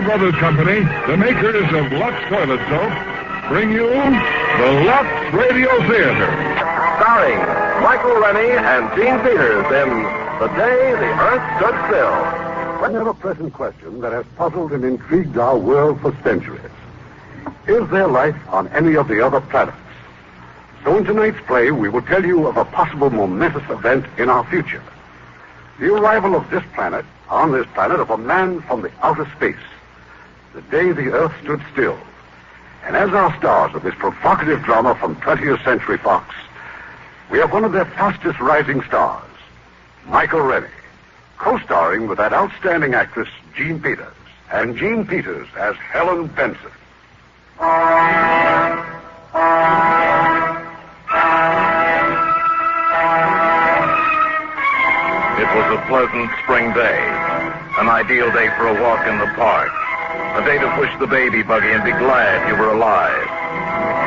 Brothers Company, the makers of Lux Toilet Soap, bring you the Lux Radio Theater. Starring Michael Rennie and Gene Peters in The Day the Earth Stood Still. An ever-present question that has puzzled and intrigued our world for centuries. Is there life on any of the other planets? So in tonight's play, we will tell you of a possible momentous event in our future. The arrival of this planet, on this planet, of a man from the outer space. The day the Earth stood still. And as our stars of this provocative drama from 20th Century Fox, we have one of their fastest rising stars, Michael Rennie, co-starring with that outstanding actress, Gene Peters, and Gene Peters as Helen Benson. It was a pleasant spring day, an ideal day for a walk in the park, a day to push the baby buggy and be glad you were alive.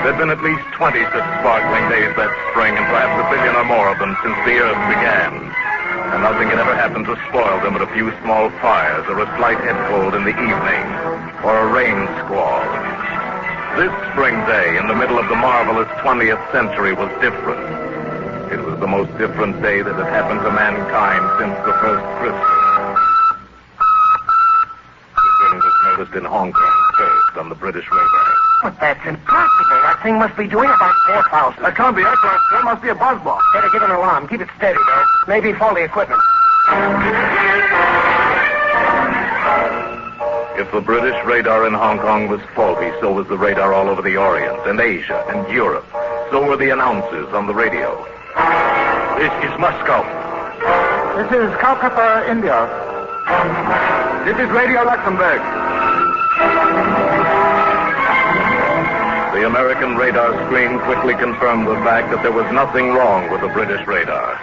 There'd been at least 20 such sparkling days that spring, and perhaps a billion or more of them since the Earth began. And nothing had ever happened to spoil them but a few small fires, or a slight head cold in the evening, or a rain squall. This spring day, in the middle of the marvelous 20th century, was different. It was the most different day that had happened to mankind since the first Christmas. The thing was noticed in Hong Kong first on the British radar. But that's impossible. That thing must be doing about 4,000. That can't be aircraft, sir. Must be a buzz box. Better give an alarm. Keep it steady, though. Maybe faulty equipment. If the British radar in Hong Kong was faulty, so was the radar all over the Orient and Asia and Europe. So were the announcers on the radio. This is Moscow. This is Calcutta, India. This is Radio Luxembourg. The American radar screen quickly confirmed the fact that there was nothing wrong with the British radar,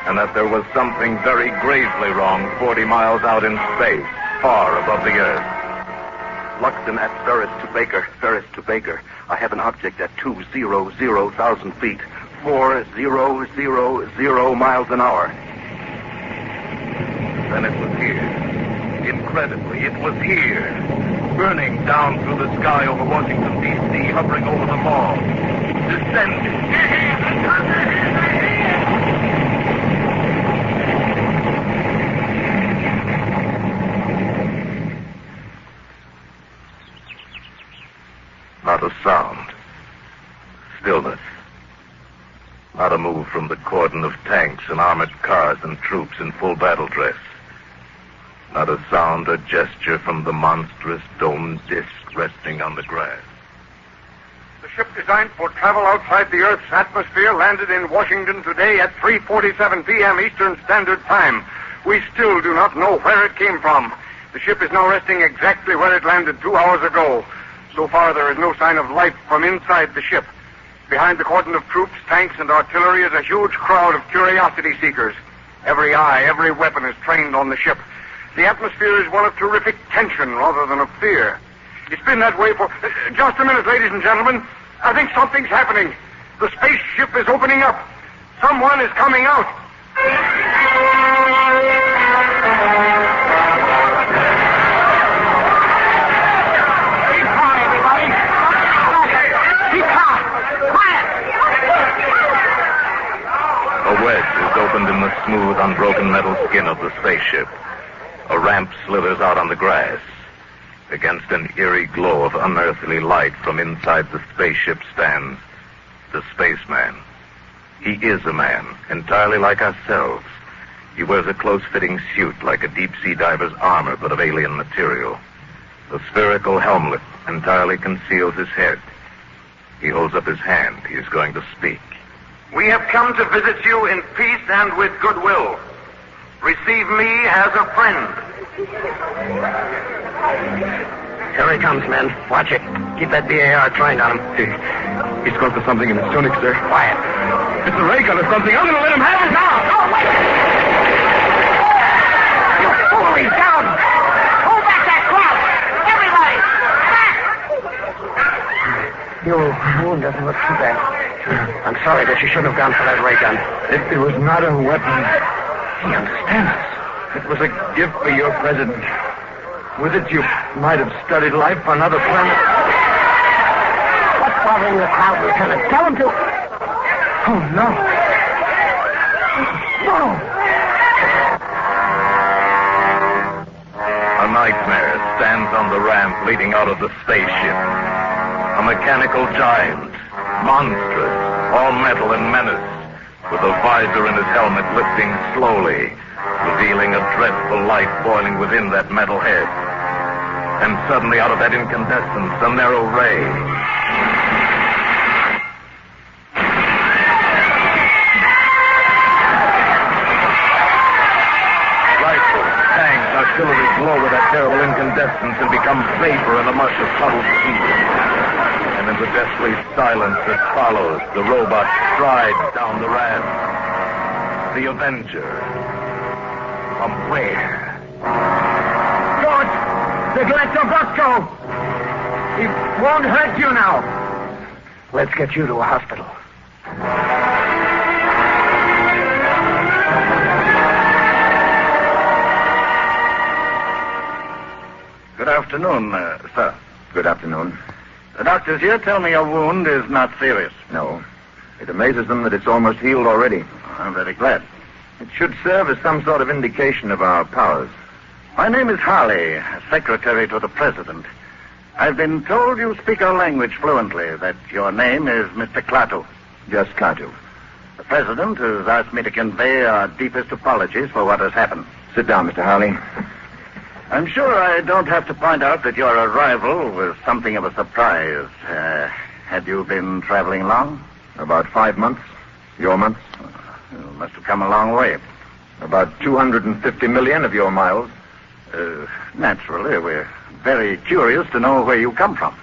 and that there was something very gravely wrong 40 miles out in space, far above the Earth. Luxon at Ferris to Baker. I have an object at 200,000 feet, 4000 miles an hour. Then it was here. Incredibly, it was here. Burning down through the sky over Washington, D.C., hovering over the mall. Descending. Not a sound. Stillness. Not a move from the cordon of tanks and armored cars and troops in full battle dress. Not a sound or gesture from the monstrous domed disc resting on the grass. The ship designed for travel outside the Earth's atmosphere landed in Washington today at 3:47 p.m. Eastern Standard Time. We still do not know where it came from. The ship is now resting exactly where it landed 2 hours ago. So far, there is no sign of life from inside the ship. Behind the cordon of troops, tanks, and artillery is a huge crowd of curiosity seekers. Every eye, every weapon is trained on the ship. The atmosphere is one of terrific tension rather than of fear. It's been that way for... Just a minute, ladies and gentlemen. I think something's happening. The spaceship is opening up. Someone is coming out. Keep calm, everybody. Keep calm. Quiet. A wedge is opened in the smooth, unbroken metal skin of the spaceship. A ramp slithers out on the grass. Against an eerie glow of unearthly light from inside the spaceship stands the spaceman. He is a man, entirely like ourselves. He wears a close-fitting suit like a deep-sea diver's armor, but of alien material. The spherical helmet entirely conceals his head. He holds up his hand. He is going to speak. We have come to visit you in peace and with goodwill. Receive me as a friend. Here he comes, men. Watch it. Keep that BAR trained on him. He's close to something in his tunic, sir. Quiet. It's a ray gun or something. I'm going to let him have it now. Oh, wait! You foolery! Down! Hold back that crowd! Everybody! Back! Your wound doesn't look too bad. I'm sorry that you shouldn't have gone for that ray gun. It was not a weapon. He understands us. It was a gift for your president. With it, you might have studied life on other planets. What's bothering the crowd, Lieutenant? Tell them to... Oh, no. No! A nightmare stands on the ramp leading out of the spaceship. A mechanical giant, monstrous, all metal and menace, with a visor in his helmet lifting slowly, revealing a dreadful light boiling within that metal head. And suddenly, out of that incandescence, a narrow ray. Rifles, tanks, artillery glow with that terrible incandescence and become vapor in a mush of puddled heat. And in the deathly silence that follows, the robot strides down the ramp. The Avenger. From where? George! They've let your bus go! He won't hurt you now. Let's get you to a hospital. Good afternoon, sir. Good afternoon. The doctors here tell me your wound is not serious. No. It amazes them that it's almost healed already. I'm very glad. It should serve as some sort of indication of our powers. My name is Harley, secretary to the president. I've been told you speak our language fluently, that your name is Mr. Klaatu. Just Klaatu. The president has asked me to convey our deepest apologies for what has happened. Sit down, Mr. Harley. I'm sure I don't have to point out that your arrival was something of a surprise. Had you been traveling long? About 5 months. Your months? You must have come a long way. About 250 million of your miles. Naturally, we're very curious to know where you come from.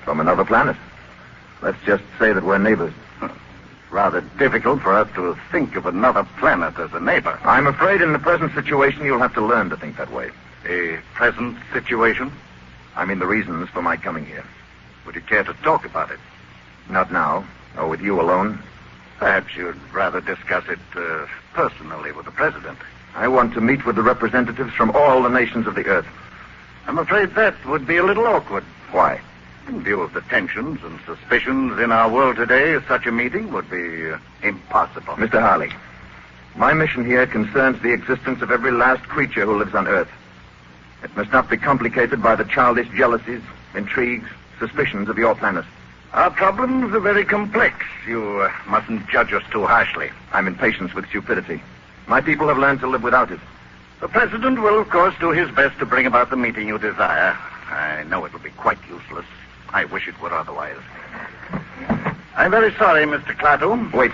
From another planet. Let's just say that we're neighbors. It's rather difficult for us to think of another planet as a neighbor. I'm afraid in the present situation you'll have to learn to think that way. A present situation? I mean the reasons for my coming here. Would you care to talk about it? Not now, or with you alone. Perhaps you'd rather discuss it personally with the president. I want to meet with the representatives from all the nations of the Earth. I'm afraid that would be a little awkward. Why? In view of the tensions and suspicions in our world today, such a meeting would be impossible. Mr. Harley, my mission here concerns the existence of every last creature who lives on Earth. It must not be complicated by the childish jealousies, intrigues, suspicions of your planet. Our problems are very complex. You mustn't judge us too harshly. I'm impatient with stupidity. My people have learned to live without it. The president will, of course, do his best to bring about the meeting you desire. I know it will be quite useless. I wish it were otherwise. I'm very sorry, Mr. Klaatu. Wait.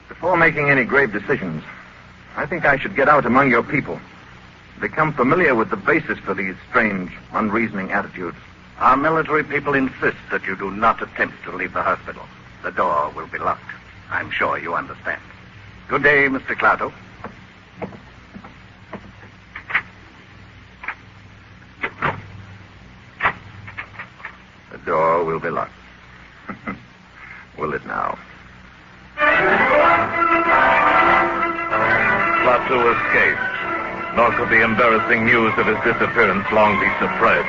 Before making any grave decisions, I think I should get out among your people. Become familiar with the basis for these strange, unreasoning attitudes. Our military people insist that you do not attempt to leave the hospital. The door will be locked. I'm sure you understand. Good day, Mr. Klaatu. The door will be locked. Will it now? Klaatu escaped. Nor could the embarrassing news of his disappearance long be suppressed.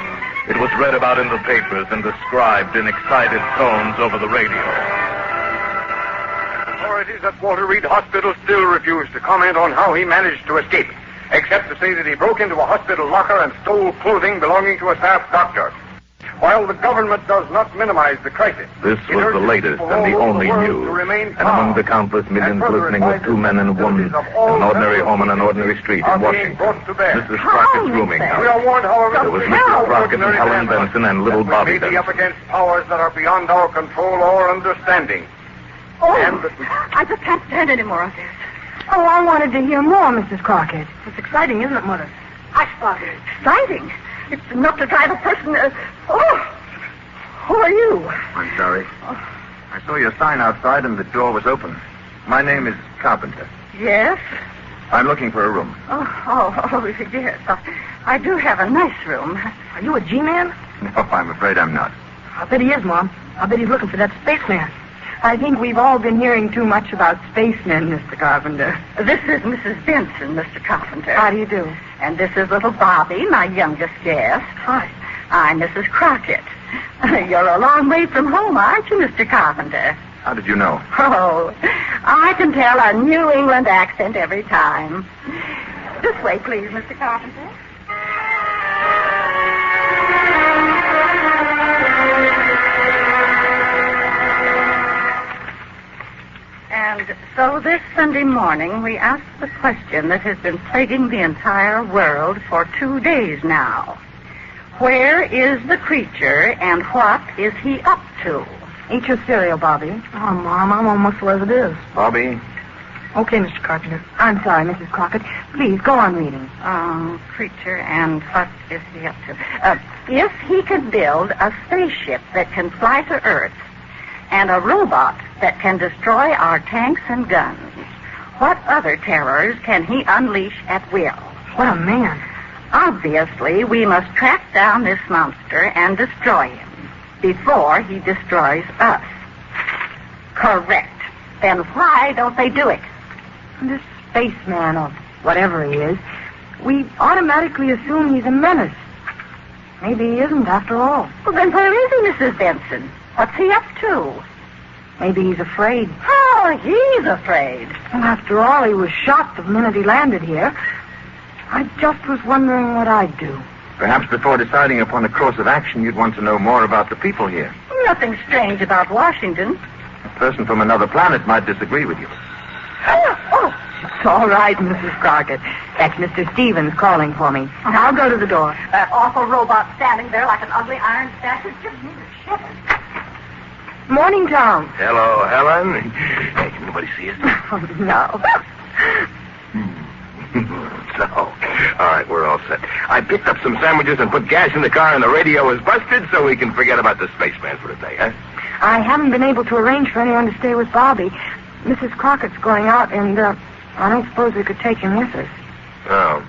It was read about in the papers and described in excited tones over the radio. Authorities at Walter Reed Hospital still refuse to comment on how he managed to escape, except to say that he broke into a hospital locker and stole clothing belonging to a staff doctor. While the government does not minimize the crisis, This was the latest and the only news. And among the countless millions listening were two men and a woman in an ordinary home on an ordinary street in Washington. Mrs. Crockett's rooming house. We are warned, however, There was Mrs. Crockett and Helen Benson and little Bobby may be up Benson. against powers that are beyond our control or understanding. Oh, And I just can't stand any more of this. Oh, I wanted to hear more, Mrs. Crockett. It's exciting, isn't it, Mother? I thought it exciting. It's enough to drive a person... Who are you? I'm sorry. I saw your sign outside and the door was open. My name is Carpenter. Yes? I'm looking for a room. Yes. I do have a nice room. Are you a G-man? No, I'm afraid I'm not. I bet he is, Mom. I bet he's looking for that spaceman. I think we've all been hearing too much about spacemen, Mr. Carpenter. This is Mrs. Benson, Mr. Carpenter. How do you do? And this is little Bobby, my youngest guest. Hi. I'm Mrs. Crockett. You're a long way from home, aren't you, Mr. Carpenter? How did you know? Oh, I can tell a New England accent every time. This way, please, Mr. Carpenter. And so this Sunday morning, we asked the question that has been plaguing the entire world for 2 days now. Where is the creature, and what is he up to? Eat your cereal, Bobby. Oh, Mom, I'm almost as it is. Bobby? Okay, Mr. Carpenter. I'm sorry, Mrs. Crockett. Please, go on reading. Creature, and what is he up to? If he could build a spaceship that can fly to Earth and a robot that can destroy our tanks and guns, what other terrors can he unleash at will? What a man. Obviously, we must track down this monster and destroy him before he destroys us. Correct. Then why don't they do it? This spaceman, or whatever he is, we automatically assume he's a menace. Maybe he isn't after all. Well, then where is he, Mrs. Benson? What's he up to? Maybe he's afraid. Oh, he's afraid. And after all, he was shot the minute he landed here. I just was wondering what I'd do. Perhaps before deciding upon a course of action, you'd want to know more about the people here. Nothing strange about Washington. A person from another planet might disagree with you. Oh. It's all right, Mrs. Crockett. That's Mr. Stevens calling for me. I'll go to the door. That awful robot standing there like an ugly iron statue just needs a shiver. Morning, Tom. Hello, Helen. Hey, can anybody see us? No. So, all right, we're all set. I picked up some sandwiches and put gas in the car, and the radio is busted, so we can forget about the spaceman for a day, huh? I haven't been able to arrange for anyone to stay with Bobby. Mrs. Crockett's going out, and I don't suppose we could take him with us. Oh,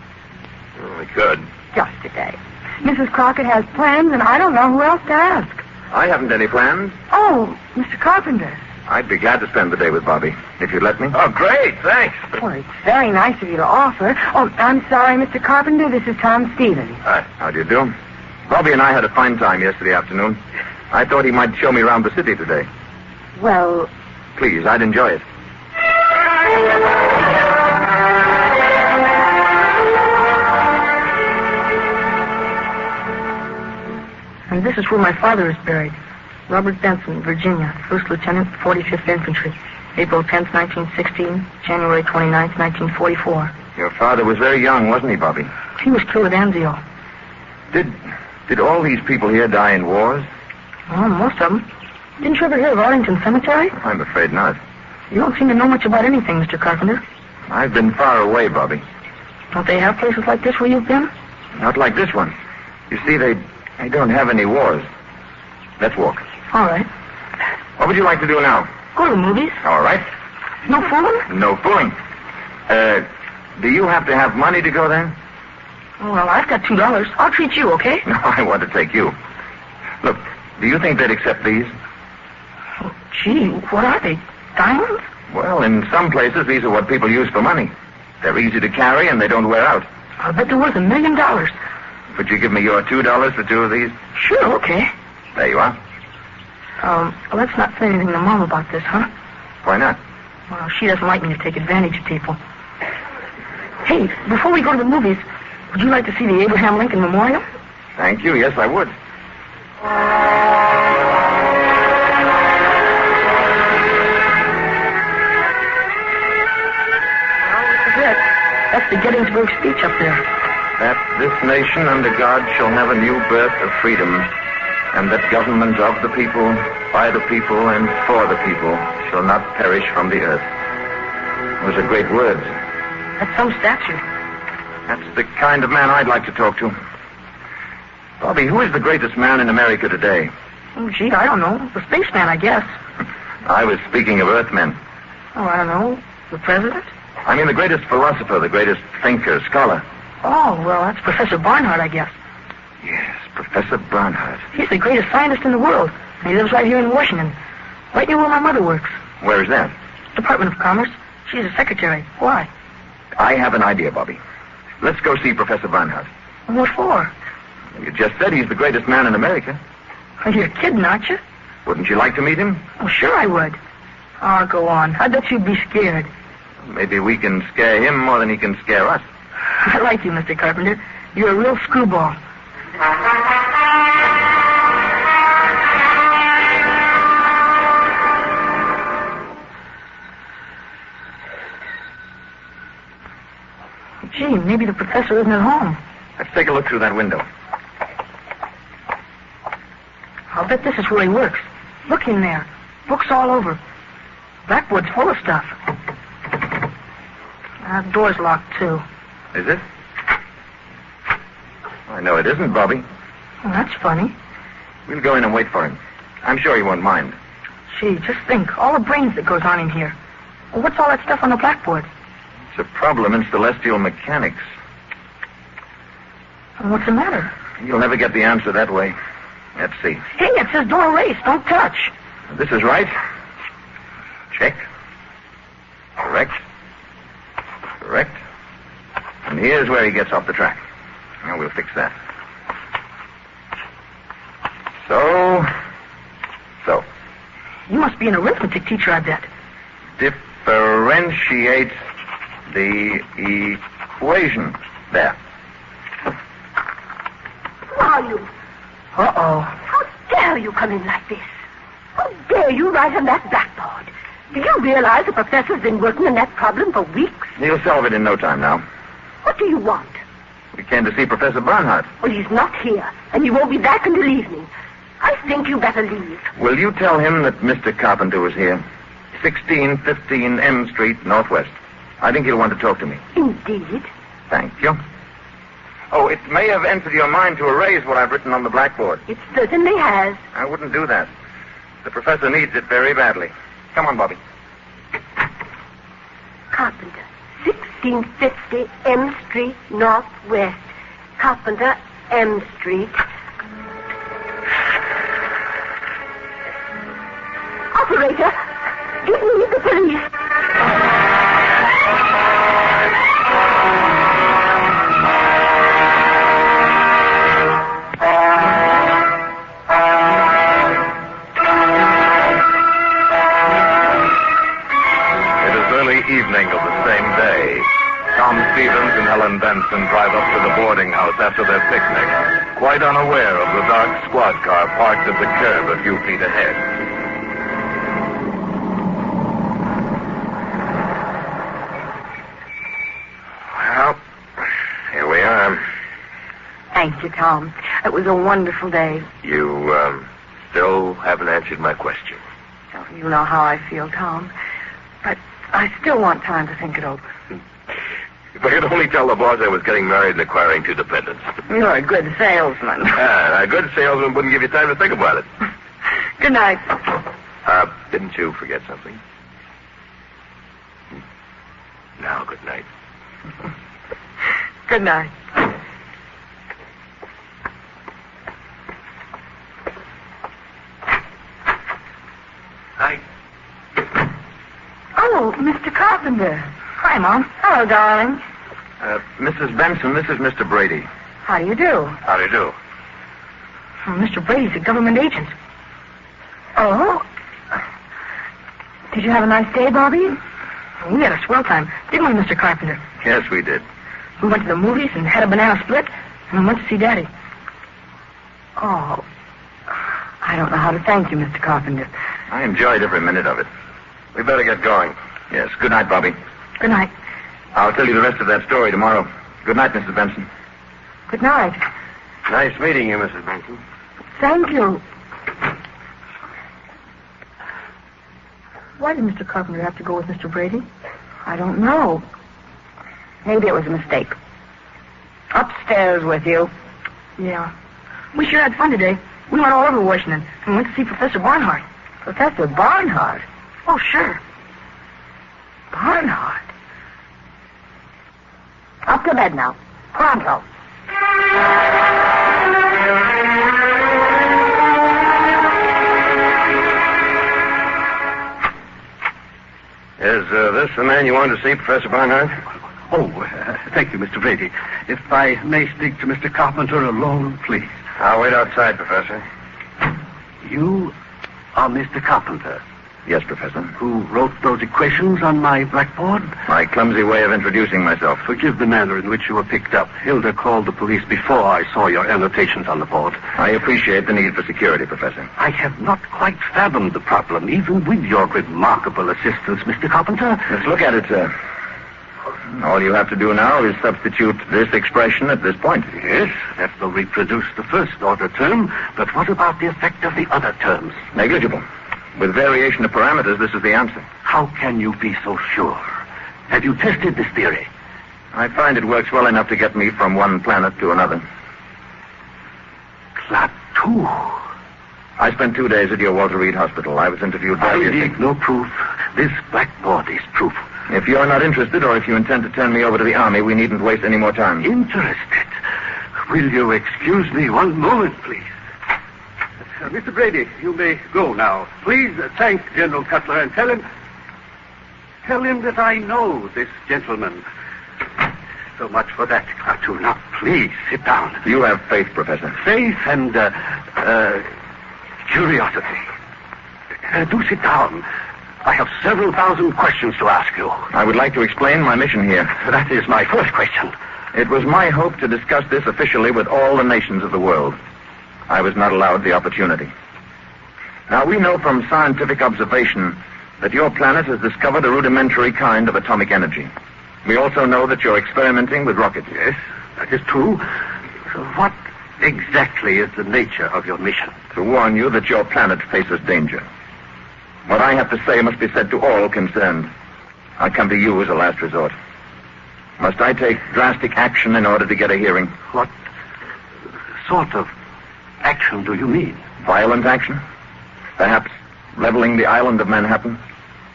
well, we could. Just a day. Mrs. Crockett has plans, and I don't know who else to ask. I haven't any plans. Oh, Mr. Carpenter. I'd be glad to spend the day with Bobby, if you'd let me. Oh, great, thanks. Well, it's very nice of you to offer. Oh, I'm sorry, Mr. Carpenter. This is Tom Stevens. Hi, how do you do? Bobby and I had a fine time yesterday afternoon. I thought he might show me around the city today. Well... Please, I'd enjoy it. And this is where my father is buried. Robert Benson, Virginia, 1st Lieutenant, 45th Infantry. April 10th, 1916, January 29th, 1944. Your father was very young, wasn't he, Bobby? He was killed at Anzio. Did all these people here die in wars? Well, most of them. Didn't you ever hear of Arlington Cemetery? I'm afraid not. You don't seem to know much about anything, Mr. Carpenter. I've been far away, Bobby. Don't they have places like this where you've been? Not like this one. You see, they don't have any wars. Let's walk. All right. What would you like to do now? Go to the movies. All right. No fooling? No fooling. Do you have to have money to go there? Well, I've got $2. I'll treat you, okay? No, I want to take you. Look, do you think they'd accept these? Oh, gee, what are they? Diamonds? Well, in some places, these are what people use for money. They're easy to carry and they don't wear out. I'll bet they're worth $1 million. Would you give me your $2 for 2 of these? Sure, okay. There you are. Let's not say anything to Mom about this, huh? Why not? Well, she doesn't like me to take advantage of people. Hey, before we go to the movies, would you like to see the Abraham Lincoln Memorial? Thank you. Yes, I would. Well, this is it. That's the Gettysburg speech up there. That this nation under God shall have a new birth of freedom, and that government of the people, by the people, and for the people shall not perish from the earth. Those are great words. That's some statue. That's the kind of man I'd like to talk to. Bobby, who is the greatest man in America today? Oh, gee, I don't know. The spaceman, I guess. I was speaking of Earthmen. Oh, I don't know. The president? I mean the greatest philosopher, the greatest thinker, scholar. Oh, well, that's Professor Barnhart, I guess. Yes, Professor Barnhart. He's the greatest scientist in the world. And he lives right here in Washington. Right near where my mother works. Where is that? Department of Commerce. She's a secretary. Why? I have an idea, Bobby. Let's go see Professor Barnhart. What for? You just said he's the greatest man in America. You're kidding, aren't you? Wouldn't you like to meet him? Oh, sure I would. Oh, go on. I bet you'd be scared. Maybe we can scare him more than he can scare us. I like you, Mr. Carpenter. You're a real screwball. Gee, maybe the professor isn't at home. Let's take a look through that window. I'll bet this is where he works. Look in there. Books all over. Blackboard's full of stuff. That door's locked, too. Is it? I know it isn't, Bobby. Well, that's funny. We'll go in and wait for him. I'm sure he won't mind. Gee, just think. All the brains that goes on in here. Well, what's all that stuff on the blackboard? It's a problem in celestial mechanics. Well, what's the matter? You'll never get the answer that way. Let's see. Hey, it says don't erase. Don't touch. This is right. Check. Correct. Correct. And here's where he gets off the track. Now we'll fix that. So. You must be an arithmetic teacher, I bet. Differentiate the equation. There. Who are you? Uh-oh. How dare you come in like this? How dare you write on that blackboard? Do you realize the professor's been working on that problem for weeks? He'll solve it in no time now. What do you want? We came to see Professor Barnhart. Well, he's not here, and he won't be back until evening. I think you better leave. Will you tell him that Mr. Carpenter was here? 1615 M Street, Northwest. I think he'll want to talk to me. Indeed. Thank you. Oh, it may have entered your mind to erase what I've written on the blackboard. It certainly has. I wouldn't do that. The professor needs it very badly. Come on, Bobby. Carpenter, 1650 M Street, Northwest. Carpenter, M Street. Operator, give me the police. Evening of the same day. Tom Stevens and Helen Benson drive up to the boarding house after their picnic, quite unaware of the dark squad car parked at the curb a few feet ahead. Well, here we are. Thank you, Tom. It was a wonderful day. You, still haven't answered my question. Oh, you know how I feel, Tom. But I still want time to think it over. If I could only tell the boss I was getting married and acquiring 2 dependents. You're a good salesman. A good salesman wouldn't give you time to think about it. Good night. Didn't you forget something? Now, good night. Good night. Night. Oh, Mr. Carpenter. Hi, Mom. Hello, darling. Mrs. Benson, this is Mr. Brady. How do you do? How do you do? Mr. Brady's a government agent. Oh? Did you have a nice day, Bobby? We had a swell time, didn't we, Mr. Carpenter? Yes, we did. We went to the movies and had a banana split, and we went to see Daddy. Oh. I don't know how to thank you, Mr. Carpenter. I enjoyed every minute of it. We better get going. Yes, good night, Bobby. Good night. I'll tell you the rest of that story tomorrow. Good night, Mrs. Benson. Good night. Nice meeting you, Mrs. Benson. Thank you. Why did Mr. Carpenter have to go with Mr. Brady? I don't know. Maybe it was a mistake. Upstairs with you. Yeah. We sure had fun today. We went all over Washington and went to see Professor Barnhart. Professor Barnhart? Oh, sure. Barnhart? Up to bed now. Pronto. Is this the man you wanted to see, Professor Barnhart? Oh, thank you, Mr. Brady. If I may speak to Mr. Carpenter alone, please. I'll wait outside, Professor. You are Mr. Carpenter, Yes, Professor. who wrote those equations on my blackboard? My clumsy way of introducing myself. Forgive the manner in which you were picked up. Hilda called the police before I saw your annotations on the board. I appreciate the need for security, Professor. I have not quite fathomed the problem, even with your remarkable assistance, Mr. Carpenter. Let's look at it, sir. All you have to do now is substitute this expression at this point. Yes, that will reproduce the first-order term, but what about the effect of the other terms? Negligible. With variation of parameters, this is the answer. How can you be so sure? Have you tested this theory? I find it works well enough to get me from one planet to another. Klaatu. I spent 2 days at your Walter Reed Hospital. I was interviewed by... I need no proof. This blackboard is proof. If you're not interested, or if you intend to turn me over to the Army, we needn't waste any more time. Interested? Will you excuse me one moment, please? Mr. Brady, you may go now. Please thank General Cutler and tell him that I know this gentleman. So much for that, Klaatu. Now, please, sit down. You have faith, Professor. Faith and, curiosity. Do sit down. I have several thousand questions to ask you. I would like to explain my mission here. That is my first question. It was my hope to discuss this officially with all the nations of the world. I was not allowed the opportunity. Now, we know from scientific observation that your planet has discovered a rudimentary kind of atomic energy. We also know that you're experimenting with rockets. Yes, that is true. So what exactly is the nature of your mission? To warn you that your planet faces danger. What I have to say must be said to all concerned. I come to you as a last resort. Must I take drastic action in order to get a hearing? What sort of action do you mean? Violent action? Perhaps leveling the island of Manhattan?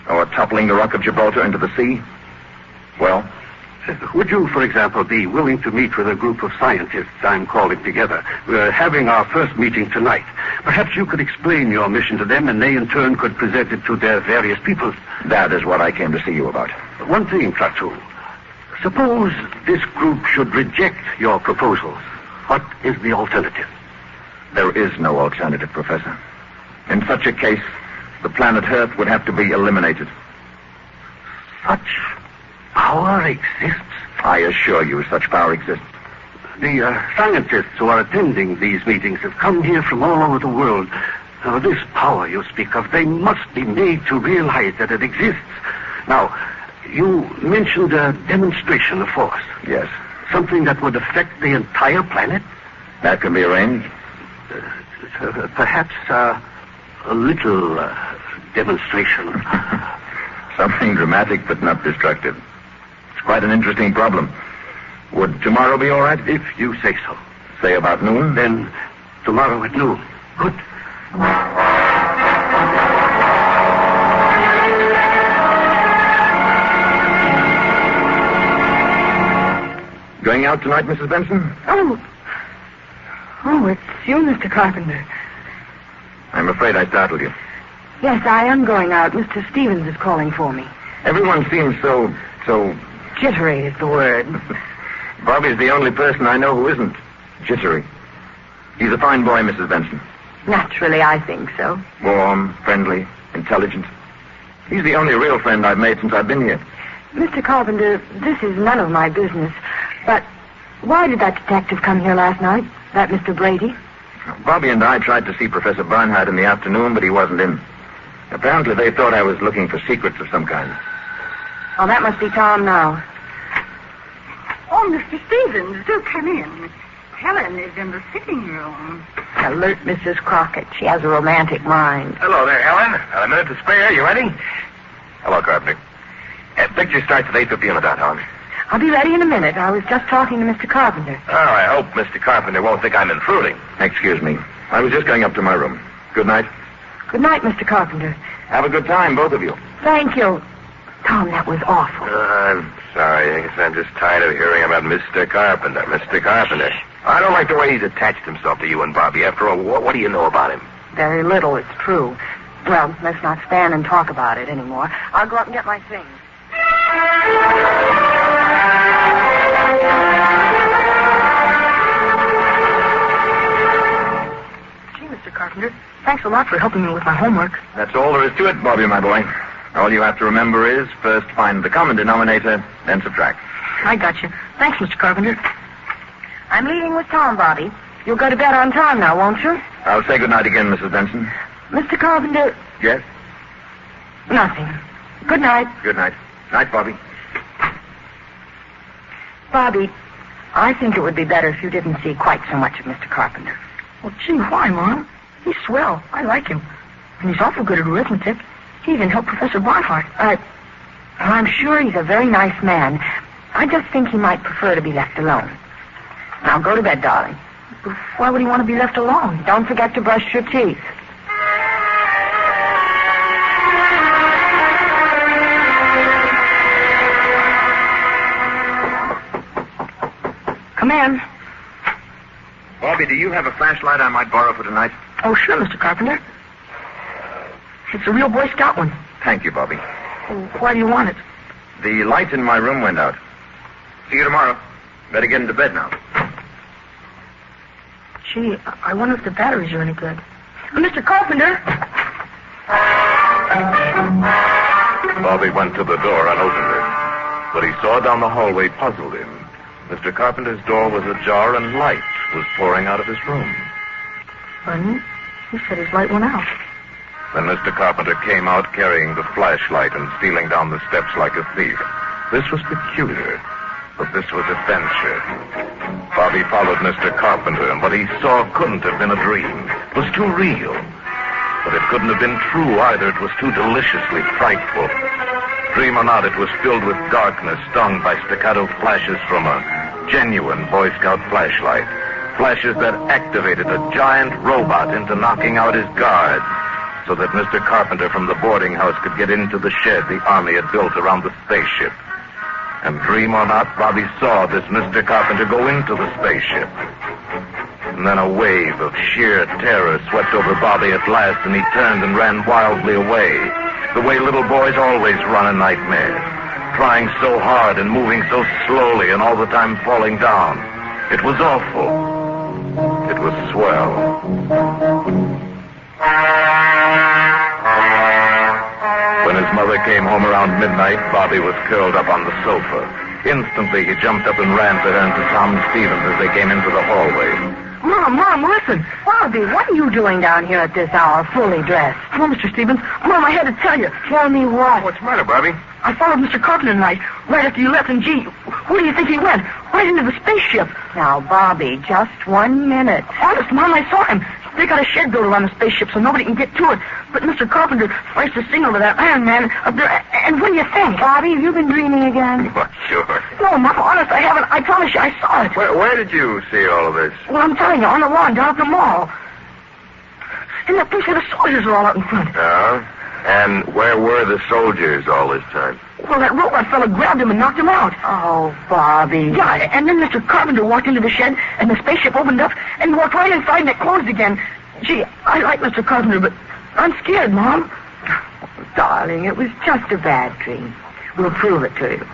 Or toppling the Rock of Gibraltar into the sea? Well? Would you, for example, be willing to meet with a group of scientists I'm calling together? We're having our first meeting tonight. Perhaps you could explain your mission to them, and they in turn could present it to their various peoples. That is what I came to see you about. One thing, Klaatu. Suppose this group should reject your proposals. What is the alternative? There is no alternative, Professor. In such a case, the planet Earth would have to be eliminated. Such power exists? I assure you such power exists. The scientists who are attending these meetings have come here from all over the world. Now, this power you speak of, they must be made to realize that it exists. Now, you mentioned a demonstration of force. Yes. Something that would affect the entire planet? That can be arranged. Perhaps a little demonstration. Something dramatic but not destructive. It's quite an interesting problem. Would tomorrow be all right? If you say so. Say about noon? Then tomorrow at noon. Good. Going out tonight, Mrs. Benson? Oh, it's you, Mr. Carpenter. I'm afraid I startled you. Yes, I am going out. Mr. Stevens is calling for me. Everyone seems so... Jittery is the word. Bobby's the only person I know who isn't jittery. He's a fine boy, Mrs. Benson. Naturally, I think so. Warm, friendly, intelligent. He's the only real friend I've made since I've been here. Mr. Carpenter, this is none of my business, but why did that detective come here last night? That Mr. Brady? Bobby and I tried to see Professor Barnhart in the afternoon, but he wasn't in. Apparently they thought I was looking for secrets of some kind. Oh, that must be Tom now. Oh, Mr. Stevens, do come in. Helen is in the sitting room. Alert Mrs. Crockett. She has a romantic mind. Hello there, Helen. A minute to spare. You ready? Hello, Carpenter. Picture starts at 8:50 on the dot, Helen. I'll be ready in a minute. I was just talking to Mr. Carpenter. Oh, I hope Mr. Carpenter won't think I'm intruding. Excuse me. I was just going up to my room. Good night. Good night, Mr. Carpenter. Have a good time, both of you. Thank you. Tom, that was awful. I'm sorry. I guess I'm just tired of hearing about Mr. Carpenter. Mr. Carpenter. I don't like the way he's attached himself to you and Bobby. After all, what do you know about him? Very little, it's true. Well, let's not stand and talk about it anymore. I'll go up and get my things. Gee, Mr. Carpenter, thanks a lot for helping me with my homework. That's all there is to it, Bobby, my boy. All you have to remember is first find the common denominator, then subtract. I got you. Thanks, Mr. Carpenter. I'm leaving with Tom, Bobby. You'll go to bed on time now, won't you? I'll say good night again, Mrs. Benson. Mr. Carpenter... Yes? Nothing. Good night. Good night. Night, Bobby. Bobby, I think it would be better if you didn't see quite so much of Mr. Carpenter. Well, gee, why, Mom? He's swell. I like him. And he's awful good at arithmetic. He even helped Professor Barnhart. I'm sure he's a very nice man. I just think he might prefer to be left alone. Now, go to bed, darling. Why would he want to be left alone? Don't forget to brush your teeth. Come in. Bobby, do you have a flashlight I might borrow for tonight? Oh, sure, Mr. Carpenter. It's a real Boy Scout one. Thank you, Bobby. Why do you want it? The light in my room went out. See you tomorrow. Better get into bed now. Gee, I wonder if the batteries are any good. Mr. Carpenter! Bobby went to the door and opened it. What he saw down the hallway puzzled him. Mr. Carpenter's door was ajar and light was pouring out of his room. Funny. He said his light went out. Then Mr. Carpenter came out carrying the flashlight and stealing down the steps like a thief. This was peculiar, but this was adventure. Bobby followed Mr. Carpenter, and what he saw couldn't have been a dream. It was too real. But it couldn't have been true either. It was too deliciously frightful. Dream or not, it was filled with darkness, stung by staccato flashes from a genuine Boy Scout flashlight. Flashes that activated a giant robot into knocking out his guards, so that Mr. Carpenter from the boarding house could get into the shed the Army had built around the spaceship. And dream or not, Bobby saw this Mr. Carpenter go into the spaceship. And then a wave of sheer terror swept over Bobby at last, and he turned and ran wildly away, the way little boys always run in nightmares, trying so hard and moving so slowly and all the time falling down. It was awful. It was swell. When his mother came home around midnight, Bobby was curled up on the sofa. Instantly, he jumped up and ran to her and to Tom Stevens as they came into the hallway. Mom, listen. Bobby, what are you doing down here at this hour, fully dressed? Come on, Mr. Stevens. Mom, I had to tell you. Tell me what? What's the matter, Bobby? I followed Mr. Carpenter tonight, right after you left, and gee, where do you think he went? Right into the spaceship. Now, Bobby, just 1 minute. Honest, Mom, I saw him. They got a shed built around the spaceship so nobody can get to it. But Mr. Carpenter sliced the signal to that Iron Man up there. And what do you think? Bobby, have you been dreaming again? Well, sure. No, Mom, honest, I haven't. I promise you, I saw it. Where did you see all of this? Well, I'm telling you, on the lawn down at the mall. In that place where the soldiers are all out in front. Yeah? And where were the soldiers all this time? Well, that robot fella grabbed him and knocked him out. Oh, Bobby. Yeah, and then Mr. Carpenter walked into the shed, and the spaceship opened up, and he walked right inside, and it closed again. Gee, I like Mr. Carpenter, but I'm scared, Mom. Darling, it was just a bad dream. We'll prove it to you.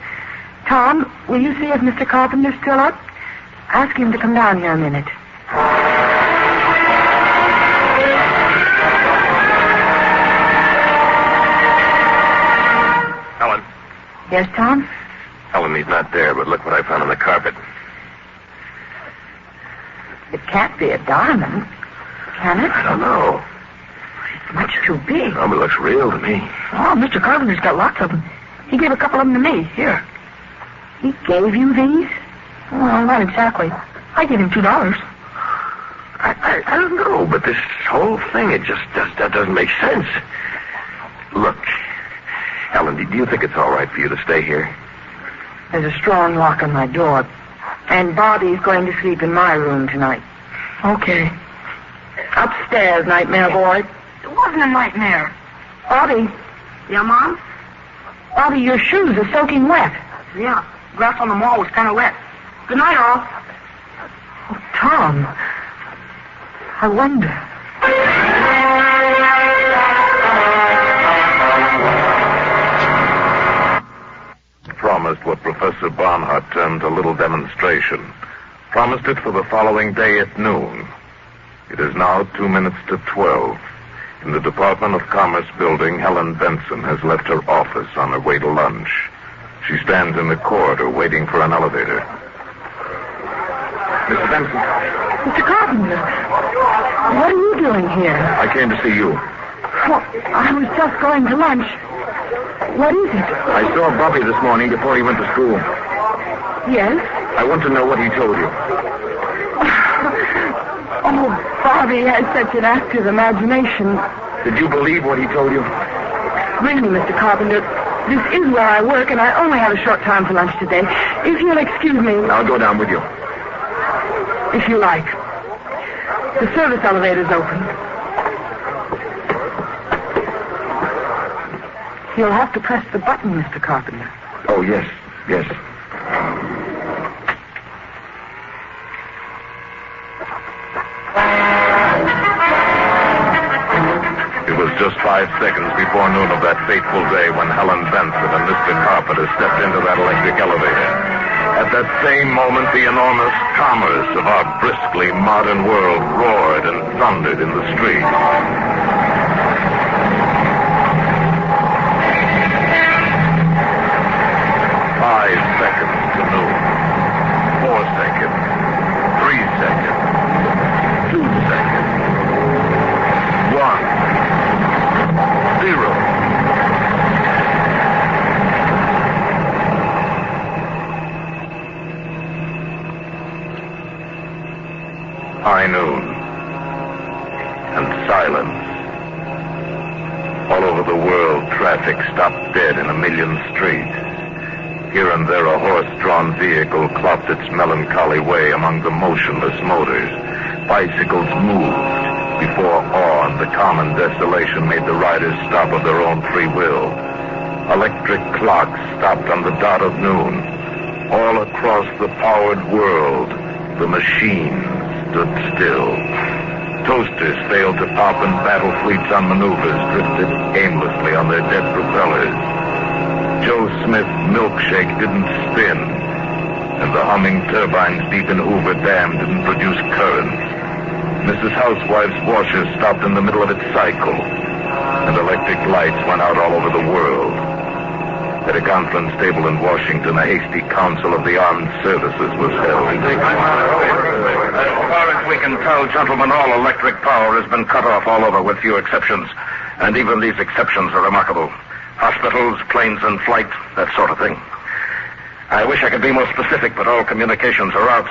Tom, will you see if Mr. Carpenter's still up? Ask him to come down here a minute. Helen. Yes, Tom? Helen, he's not there, but look what I found on the carpet. It can't be a diamond, can it? I don't know. It's much too big. It looks real to me. Oh, Mr. Carpenter's got lots of them. He gave a couple of them to me. Here. He gave you these? Well, not exactly. I gave him $2. I don't know, but this whole thing, it just doesn't make sense. Look, Helen, do you think it's all right for you to stay here? There's a strong lock on my door. And Bobby's going to sleep in my room tonight. Okay. Upstairs, nightmare boy. It wasn't a nightmare. Bobby. Yeah, Mom? Bobby, your shoes are soaking wet. Yeah. Grass on the mall was kind of wet. Good night, all. Oh, Tom. I wonder. Professor Barnhart termed a little demonstration, promised it for the following day at noon. It is now 2 minutes to 12. In the Department of Commerce building, Helen Benson has left her office on her way to lunch. She stands in the corridor waiting for an elevator. Mr. Benson. Mr. Carpenter, what are you doing here? I came to see you. Well, I was just going to lunch. What is it? I saw Bobby this morning before he went to school. Yes? I want to know what he told you. Oh, Bobby has such an active imagination. Did you believe what he told you? Really, Mr. Carpenter, this is where I work, and I only have a short time for lunch today. If you'll excuse me... I'll go down with you. If you like. The service elevator's open. You'll have to press the button, Mr. Carpenter. Oh, yes. It was just 5 seconds before noon of that fateful day when Helen Benson and Mr. Carpenter stepped into that electric elevator. At that same moment, the enormous commerce of our briskly modern world roared and thundered in the streets. 5 seconds to noon. 4 seconds. 3 seconds. 2 seconds. 1. 0. High noon. And silence. All over the world, traffic stopped dead in a million streets. Here and there, a horse-drawn vehicle clopped its melancholy way among the motionless motors. Bicycles moved before awe and the common desolation made the riders stop of their own free will. Electric clocks stopped on the dot of noon. All across the powered world, the machines stood still. Toasters failed to pop and battle fleets on maneuvers drifted aimlessly on their dead propellers. Joe Smith's milkshake didn't spin, and the humming turbines deep in Hoover Dam didn't produce currents. Mrs. Housewife's washer stopped in the middle of its cycle, and electric lights went out all over the world. At a conference table in Washington, a hasty council of the armed services was held. As far as we can tell, gentlemen, all electric power has been cut off all over with few exceptions. And even these exceptions are remarkable. Hospitals, planes in flight, that sort of thing. I wish I could be more specific, but all communications are out.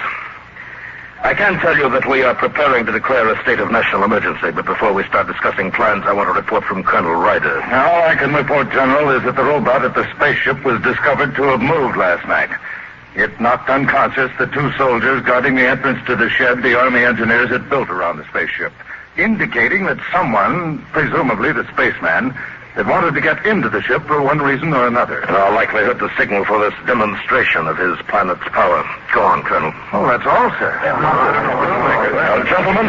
I can tell you that we are preparing to declare a state of national emergency, but before we start discussing plans, I want a report from Colonel Ryder. All I can report, General, is that the robot at the spaceship was discovered to have moved last night. It knocked unconscious the 2 soldiers guarding the entrance to the shed the Army engineers had built around the spaceship, indicating that someone, presumably the spaceman, had wanted to get into the ship for one reason or another. In all likelihood, the signal for this demonstration of his planet's power. Go on, Colonel. Oh, that's all, sir. Now, gentlemen,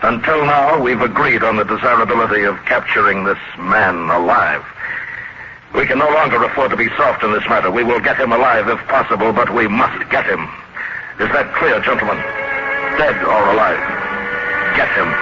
until now, we've agreed on the desirability of capturing this man alive. We can no longer afford to be soft in this matter. We will get him alive if possible, but we must get him. Is that clear, gentlemen? Dead or alive? Get him.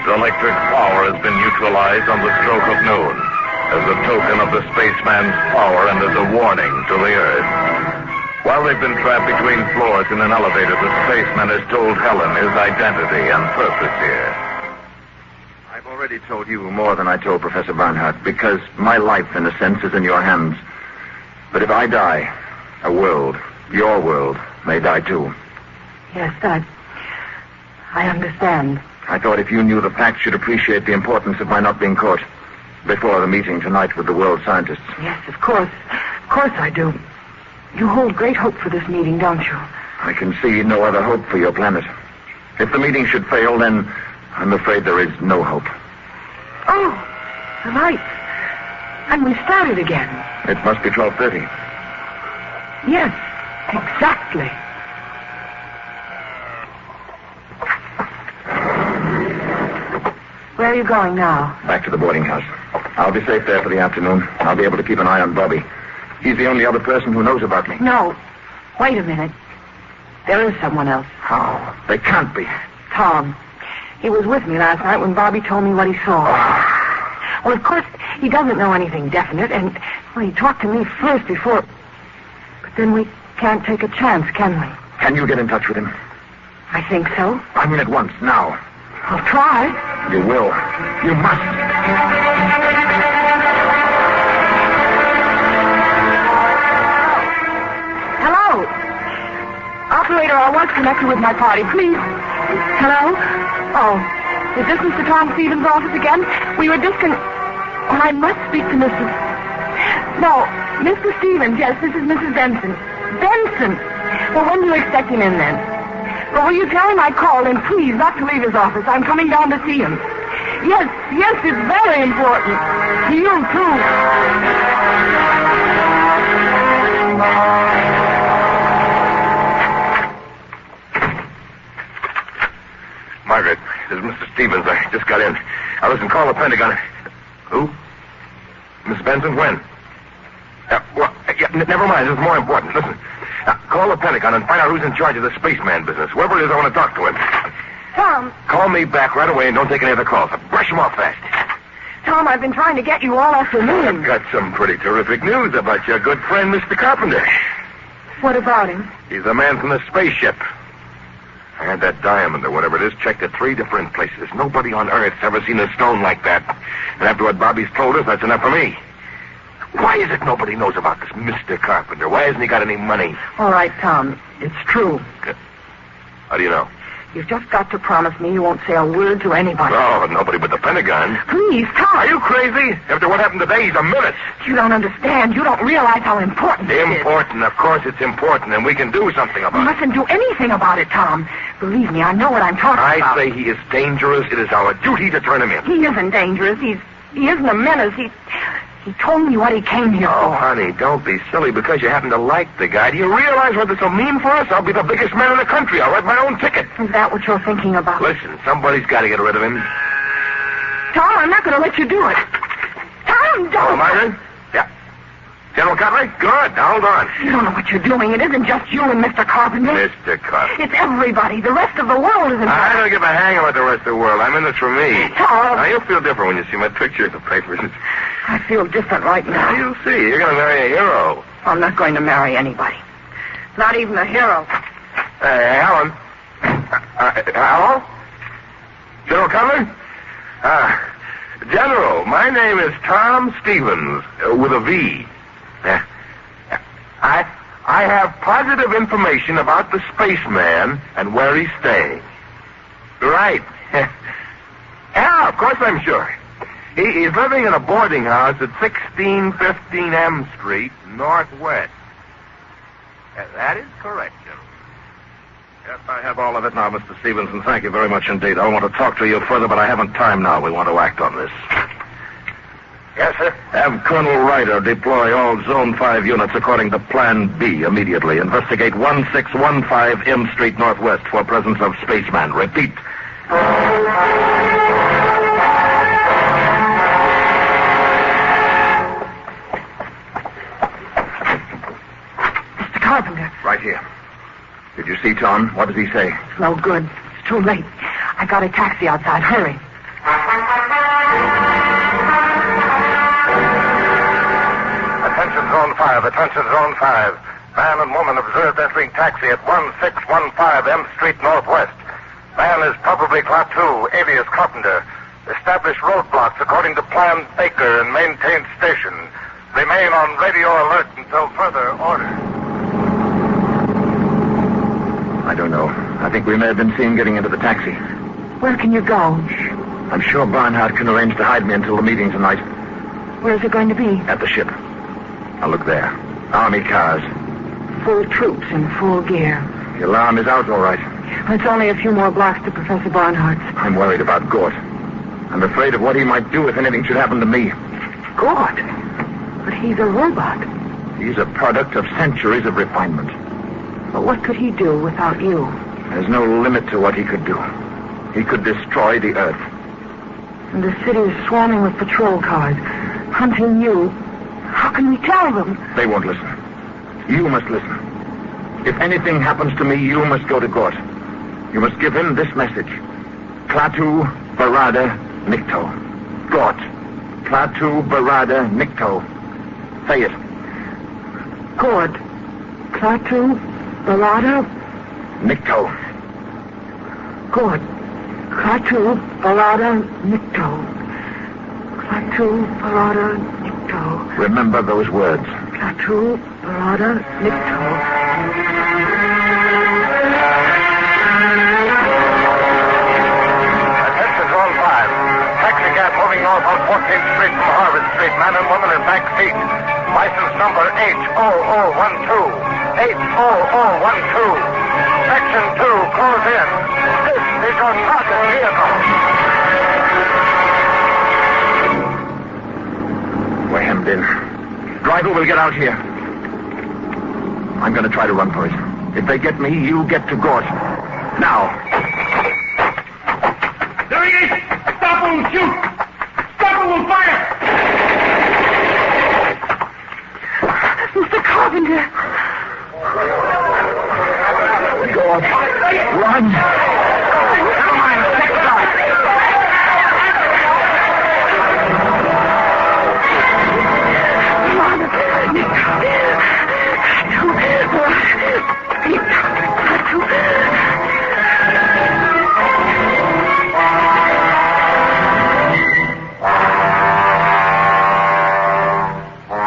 Electric power has been neutralized on the stroke of noon as a token of the spaceman's power and as a warning to the Earth. While they've been trapped between floors in an elevator, the spaceman has told Helen his identity and purpose here. I've already told you more than I told Professor Barnhart, because my life, in a sense, is in your hands. But if I die, a world, your world, may die too. Yes, I understand. I thought if you knew the facts, you'd appreciate the importance of my not being caught before the meeting tonight with the world scientists. Yes, of course. Of course I do. You hold great hope for this meeting, don't you? I can see no other hope for your planet. If the meeting should fail, then I'm afraid there is no hope. Oh, the lights. And we started again. It must be 12:30. Yes. Exactly. Where are you going now? Back to the boarding house. I'll be safe there for the afternoon. I'll be able to keep an eye on Bobby. He's the only other person who knows about me. No. Wait a minute. There is someone else. How? They can't be. Tom. He was with me last night when Bobby told me what he saw. Well, of course, he doesn't know anything definite, and well, he talked to me first before... But then we can't take a chance, can we? Can you get in touch with him? I think so. I mean at once, now. I'll try. You will. You must. Hello? Operator, I was connected with my party. Please. Hello? Oh, is this Mr. Tom Stevens' office again? We were Oh, I must speak to Mrs. No, Mr. Stevens. Yes, this is Mrs. Benson. Benson! Well, when do you expect him in then? Well, will you tell him I called and please not to leave his office? I'm coming down to see him. Yes, it's very important. To you, too. Margaret, this is Mr. Stevens. I just got in. Listen, call the Pentagon. Who? Miss Benson, when? Never mind. This is more important. Listen, call the Pentagon and find out who's in charge of the spaceman business. Whoever it is, I want to talk to him. Tom. Call me back right away and don't take any other calls. Brush them off fast. Tom, I've been trying to get you all afternoon. I've got some pretty terrific news about your good friend, Mr. Carpenter. What about him? He's the man from the spaceship. I had that diamond or whatever it is checked at 3 different places. Nobody on Earth's ever seen a stone like that. And after what Bobby's told us, that's enough for me. Why is it nobody knows about this Mr. Carpenter? Why hasn't he got any money? All right, Tom. It's true. How do you know? You've just got to promise me you won't say a word to anybody. Oh, nobody but the Pentagon. Please, Tom. Are you crazy? After what happened today, he's a menace. You don't understand. You don't realize how important it is. Important. Of course it's important, and we can do something about it. You mustn't do anything about it, Tom. Believe me, I know what I'm talking about. I say he is dangerous. It is our duty to turn him in. He isn't dangerous. He isn't a menace. He told me what he came here Oh, for. honey, don't be silly because you happen to like the guy. Do you realize what this will mean for us? I'll be the biggest man in the country. I'll write my own ticket. Is that what you're thinking about? Listen, somebody's got to get rid of him. Tom, I'm not going to let you do it. Tom, don't. Oh, Margaret? Yeah. General Cutler? Good. Now, hold on. You don't know what you're doing. It isn't just you and Mr. Carpenter. Mr. Carpenter. It's everybody. The rest of the world is involved. I don't give a hang about the rest of the world. I'm in this for me. Tom. Now, you'll feel different when you see my picture in the papers. I feel different right now. Now, you'll see. You're going to marry a hero. I'm not going to marry anybody. Not even a hero. Hey, Alan. Hello? General Cutler? General, my name is Tom Stevens, with a V. I have positive information about the spaceman and where he's staying. Right. Yeah, of course I'm sure. He's living in a boarding house at 1615 M Street, Northwest. That is correct, General. Yes, I have all of it now, Mr. Stevenson. Thank you very much indeed. I want to talk to you further, but I haven't time now. We want to act on this. Yes, sir? Have Colonel Ryder deploy all Zone 5 units according to Plan B immediately. Investigate 1615 M Street Northwest for presence of spaceman. Repeat. Mr. Carpenter. Right here. Did you see Tom? What did he say? It's no good. It's too late. I got a taxi outside. Hurry. Attention Zone 5. Attention Zone 5. Man and woman observed entering taxi at 1615 M Street Northwest. Man is probably Class 2, alias Carpenter. Establish roadblocks according to Plan Baker and maintain station. Remain on radio alert until further orders. I don't know. I think we may have been seen getting into the taxi. Where can you go? I'm sure Barnhart can arrange to hide me until the meeting tonight. Where's it going to be? At the ship. Now look there. Army cars. Full troops in full gear. The alarm is out all right. It's only a few more blocks to Professor Barnhart's. I'm worried about Gort. I'm afraid of what he might do if anything should happen to me. Gort? But he's a robot. He's a product of centuries of refinement. But what could he do without you? There's no limit to what he could do. He could destroy the Earth. And the city is swarming with patrol cars, hunting you. How can we tell them? They won't listen. You must listen. If anything happens to me, you must go to Gort. You must give him this message. Klaatu Barada Nikto. Gort. Klaatu Barada Nikto. Say it. Gort. Klaatu Barada Nikto. Gort. Klaatu Barada Nikto. Klaatu Barada Nikto. Remember those words. Klaatu Barada Nikto. Moving north on 14th Street from Harvard Street. Man and woman in back seat. License number H0012. H0012. Section 2, close in. This is your target vehicle. We're hemmed in. Driver will get out here. I'm going to try to run for it. If they get me, you get to Gort. Now. There he is! Stop him! Shoot! Stop him! We'll fire! Mr. Carpenter. Gort. Run. Never mind. Take the drive.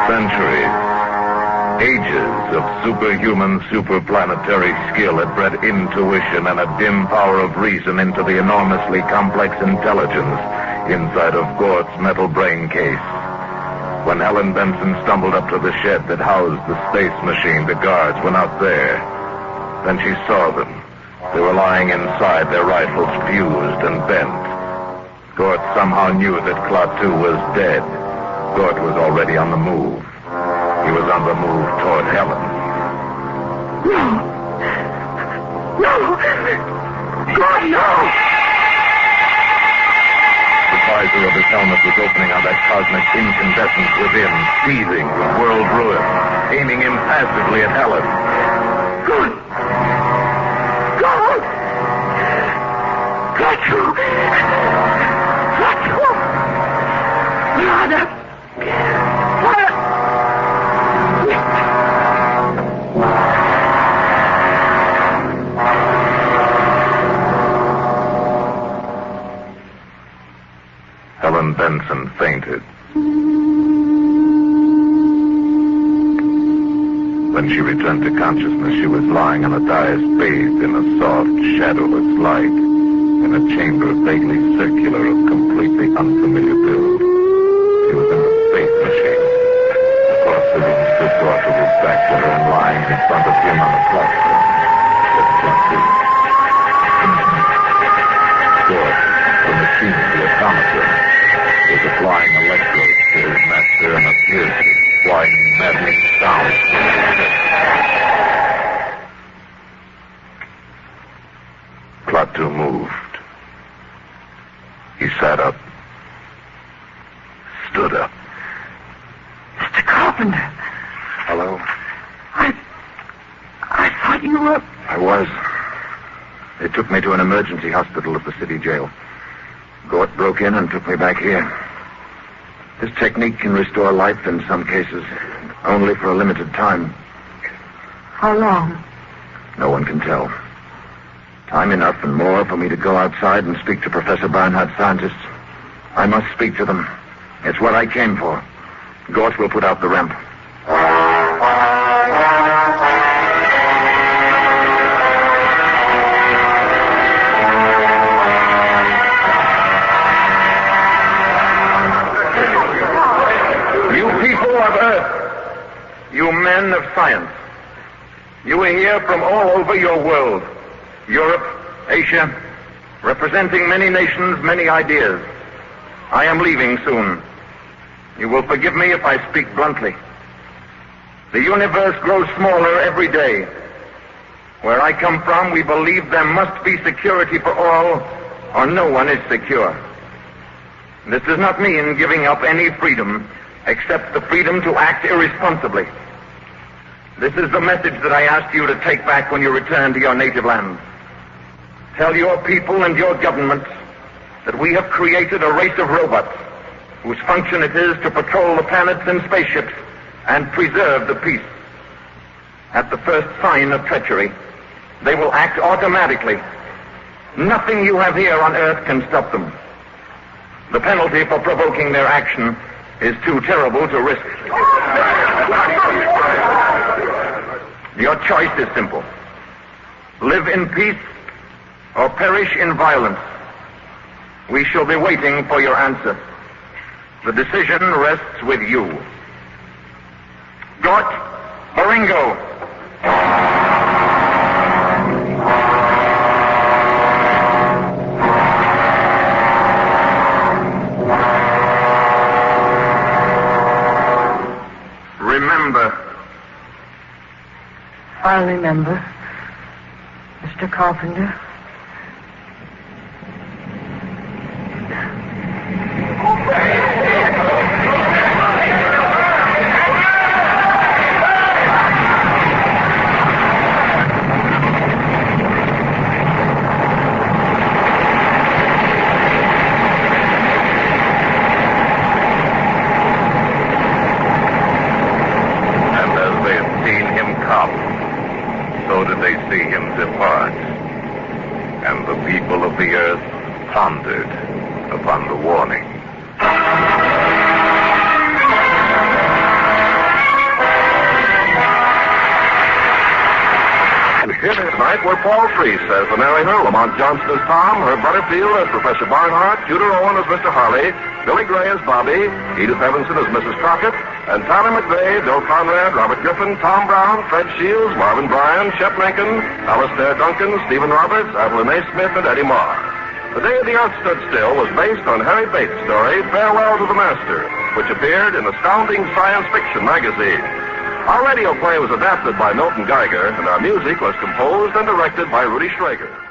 Centuries, ages of superhuman, superplanetary skill had bred intuition and a dim power of reason into the enormously complex intelligence inside of Gort's metal brain case. When Helen Benson stumbled up to the shed that housed the space machine, the guards were not there. Then she saw them. They were lying inside, their rifles fused and bent. Gort somehow knew that Klaatu was dead. Gort was already on the move. He was on the move toward Helen. No! God, no! The visor of his helmet was opening on that cosmic incandescence within, seething with world ruin, aiming impassively at Helen. God! Klaatu! Barada! Helen Benson fainted. When she returned to consciousness, she was lying on a dais bathed in a soft, shadowless light, in a chamber vaguely circular of completely unfamiliar build. She was in the space machine. Across the room stood Gort with his back to her and lying in front of him on the platform. Gort, the machine, the automaton, was applying electrodes to his master and a piercing, whining, maddening sound. Klaatu moved. He sat up. Stood up. Mr. Carpenter. Hello? I thought you were... I was. They took me to an emergency hospital at the city jail. Gort broke in and took me back here. This technique can restore life in some cases, only for a limited time. How long? No one can tell. Time enough and more for me to go outside and speak to Professor Barnhart's scientists. I must speak to them. It's what I came for. Gort will put out the ramp. You people of Earth, you men of science, you are here from all over your world. Europe, Asia, representing many nations, many ideas. I am leaving soon. You will forgive me if I speak bluntly. The universe grows smaller every day. Where I come from, we believe there must be security for all, or no one is secure. This does not mean giving up any freedom, except the freedom to act irresponsibly. This is the message that I ask you to take back when you return to your native land. Tell your people and your governments that we have created a race of robots whose function it is to patrol the planets in spaceships and preserve the peace. At the first sign of treachery, they will act automatically. Nothing you have here on Earth can stop them. The penalty for provoking their action is too terrible to risk. Your choice is simple. Live in peace or perish in violence. We shall be waiting for your answer. The decision rests with you. Gort Baringo. Remember. I'll remember, Mr. Carpenter. The earth pondered upon the warning. And here tonight were Paul Freese as the narrator, Lamont Johnson as Tom, Herb Butterfield as Professor Barnhart, Tudor Owen as Mr. Harley, Billy Gray as Bobby, Edith Evanson as Mrs. Crockett, and Tyler McVeigh, Bill Conrad, Robert Griffin, Tom Brown, Fred Shields, Marvin Bryan, Shep Menken, Alistair Duncan, Stephen Roberts, Evelyn A. Smith, and Eddie Marr. The Day the Earth Stood Still was based on Harry Bates' story, Farewell to the Master, which appeared in Astounding Science Fiction magazine. Our radio play was adapted by Milton Geiger, and our music was composed and directed by Rudy Schrager.